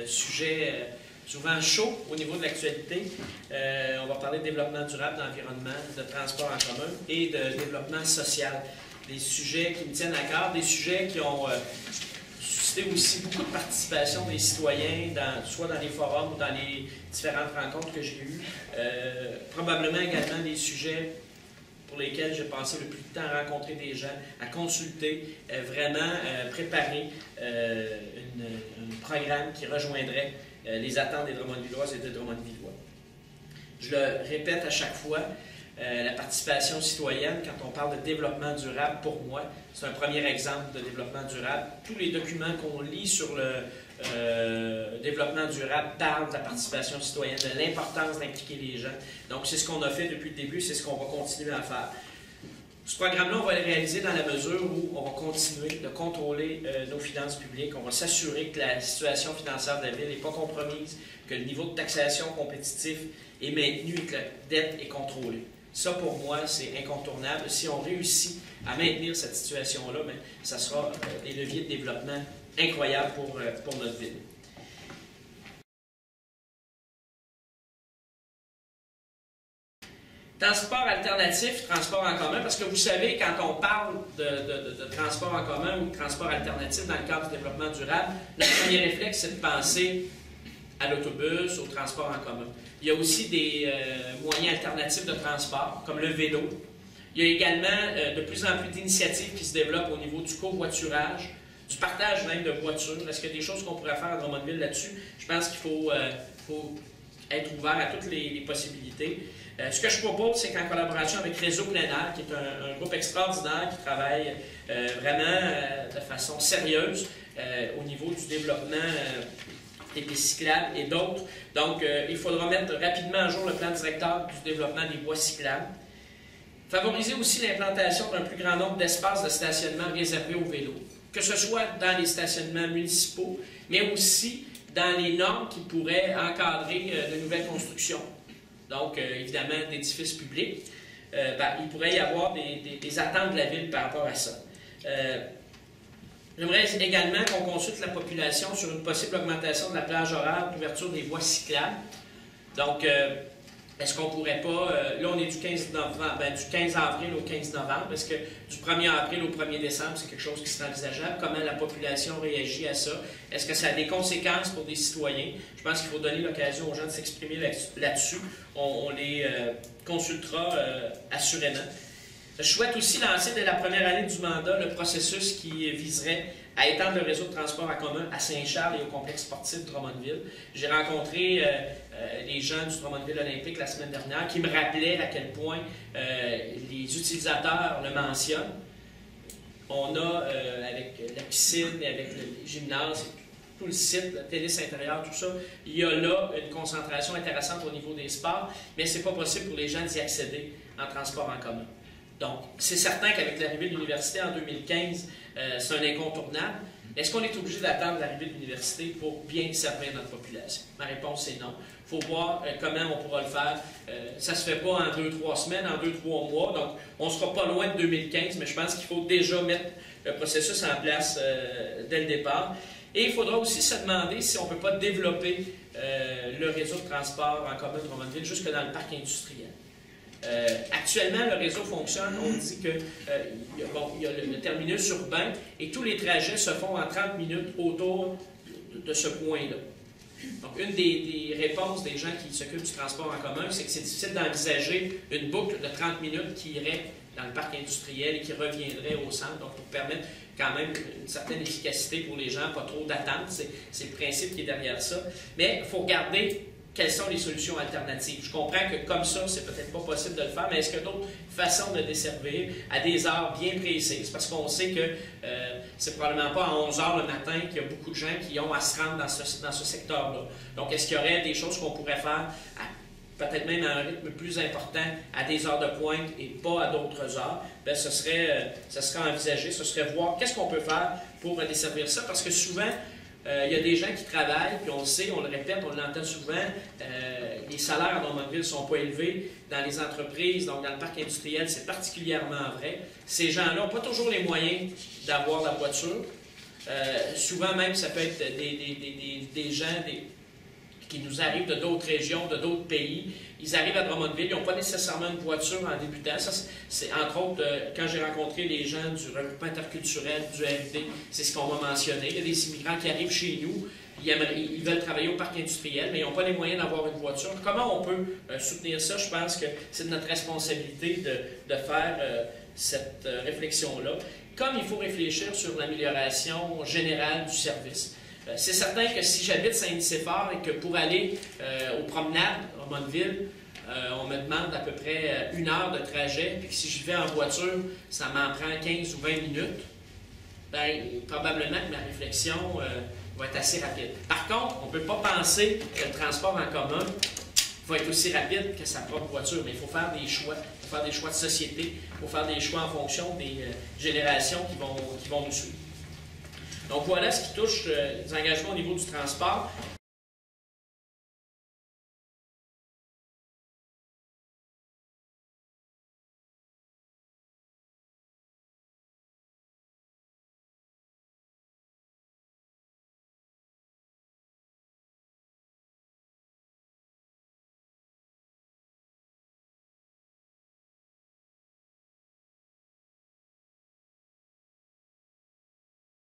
sujet souvent chaud au niveau de l'actualité. On va parler de développement durable, d'environnement, de transport en commun et de développement social. Des sujets qui me tiennent à cœur, des sujets qui ont suscité aussi beaucoup de participation des citoyens, soit dans les forums ou dans les différentes rencontres que j'ai eues. Probablement également des sujets pour lesquels j'ai passé le plus de temps à rencontrer des gens, à consulter, vraiment préparer un programme qui rejoindrait les attentes des Drummondvilloises et des Drummondvillois. Je le répète à chaque fois, la participation citoyenne, quand on parle de développement durable, pour moi, c'est un premier exemple de développement durable. Tous les documents qu'on lit sur le développement durable parlent de la participation citoyenne, de l'importance d'impliquer les gens. Donc, c'est ce qu'on a fait depuis le début, c'est ce qu'on va continuer à faire. Ce programme-là, on va le réaliser dans la mesure où on va continuer de contrôler nos finances publiques. On va s'assurer que la situation financière de la ville n'est pas compromise, que le niveau de taxation compétitif est maintenu et que la dette est contrôlée. Ça, pour moi, c'est incontournable. Si on réussit à maintenir cette situation-là, ça sera des leviers de développement incroyables pour notre ville. Transport alternatif, transport en commun, parce que vous savez, quand on parle de transport en commun ou de transport alternatif dans le cadre du développement durable, le premier réflexe, c'est de penser à l'autobus, au transport en commun. Il y a aussi des moyens alternatifs de transport, comme le vélo. Il y a également de plus en plus d'initiatives qui se développent au niveau du covoiturage, du partage même de voitures. Est-ce qu'il y a des choses qu'on pourrait faire à Drummondville là-dessus? Je pense qu'il faut être ouvert à toutes les possibilités. Ce que je propose, c'est qu'en collaboration avec Réseau Plein Air, qui est un groupe extraordinaire qui travaille vraiment de façon sérieuse au niveau du développement des pistes cyclables et d'autres. Donc, il faudra mettre rapidement à jour le plan directeur du développement des voies cyclables. Favoriser aussi l'implantation d'un plus grand nombre d'espaces de stationnement réservés aux vélos, que ce soit dans les stationnements municipaux, mais aussi dans les normes qui pourraient encadrer de nouvelles constructions. Donc, évidemment, d'édifices publics. Il pourrait y avoir des attentes de la ville par rapport à ça. J'aimerais également qu'on consulte la population sur une possible augmentation de la plage horaire d'ouverture des voies cyclables. Donc, est-ce qu'on ne pourrait pas... là, on est du 15 avril au 15 novembre. Est-ce que du 1er avril au 1er décembre, c'est quelque chose qui serait envisageable? Comment la population réagit à ça? Est-ce que ça a des conséquences pour des citoyens? Je pense qu'il faut donner l'occasion aux gens de s'exprimer là-dessus. On les consultera assurément. Je souhaite aussi lancer dès la première année du mandat le processus qui viserait à étendre le réseau de transport en commun à Saint-Charles et au complexe sportif de Drummondville. J'ai rencontré les gens du Drummondville Olympique la semaine dernière qui me rappelaient à quel point les utilisateurs le mentionnent. On a, avec la piscine, avec le gymnase, tout le site, le tennis intérieur, tout ça, il y a là une concentration intéressante au niveau des sports, mais ce n'est pas possible pour les gens d'y accéder en transport en commun. Donc, c'est certain qu'avec l'arrivée de l'université en 2015, c'est un incontournable. Est-ce qu'on est obligé d'attendre l'arrivée de l'université pour bien servir notre population? Ma réponse est non. Il faut voir comment on pourra le faire. Ça ne se fait pas en 2-3 semaines, en 2-3 mois. Donc, on ne sera pas loin de 2015, mais je pense qu'il faut déjà mettre le processus en place dès le départ. Et il faudra aussi se demander si on ne peut pas développer le réseau de transport en commun de Drummondville jusque dans le parc industriel. Actuellement, le réseau fonctionne. On dit qu'il y a le terminus urbain et tous les trajets se font en 30 minutes autour de ce point-là. Donc, une des réponses des gens qui s'occupent du transport en commun, c'est que c'est difficile d'envisager une boucle de 30 minutes qui irait dans le parc industriel et qui reviendrait au centre, donc pour permettre quand même une certaine efficacité pour les gens, pas trop d'attente. C'est le principe qui est derrière ça. Mais il faut regarder quelles sont les solutions alternatives. Je comprends que comme ça, c'est peut-être pas possible de le faire, mais est-ce qu'il y a d'autres façons de desservir à des heures bien précises? Parce qu'on sait que c'est probablement pas à 11 h le matin qu'il y a beaucoup de gens qui ont à se rendre dans ce secteur-là. Donc, est-ce qu'il y aurait des choses qu'on pourrait faire, peut-être même à un rythme plus important, à des heures de pointe et pas à d'autres heures? Bien, ce serait envisagé, ce serait voir qu'est-ce qu'on peut faire pour desservir ça, parce que souvent, il y a des gens qui travaillent, puis on le sait, on le répète, on l'entend souvent, les salaires à Drummondville ne sont pas élevés. Dans les entreprises, donc dans le parc industriel, c'est particulièrement vrai. Ces gens-là n'ont pas toujours les moyens d'avoir la voiture. Souvent même, ça peut être des gens qui nous arrivent de d'autres régions, de d'autres pays. Ils arrivent à Drummondville, ils n'ont pas nécessairement une voiture en débutant. Ça, c'est entre autres, quand j'ai rencontré les gens du regroupement interculturel, du RD, c'est ce qu'on m'a mentionné. Il y a des immigrants qui arrivent chez nous, ils veulent travailler au parc industriel, mais ils n'ont pas les moyens d'avoir une voiture. Comment on peut soutenir ça? Je pense que c'est de notre responsabilité de faire cette réflexion-là. Comme il faut réfléchir sur l'amélioration générale du service. C'est certain que si j'habite Saint-Nicéphore et que pour aller aux promenades à Drummondville, on me demande à peu près 1 heure de trajet, puis que si j'y vais en voiture, ça m'en prend 15 ou 20 minutes, bien, probablement que ma réflexion va être assez rapide. Par contre, on ne peut pas penser que le transport en commun va être aussi rapide que sa propre voiture, mais il faut faire des choix. Il faut faire des choix de société, il faut faire des choix en fonction des générations qui vont nous suivre. Donc voilà ce qui touche les engagements au niveau du transport.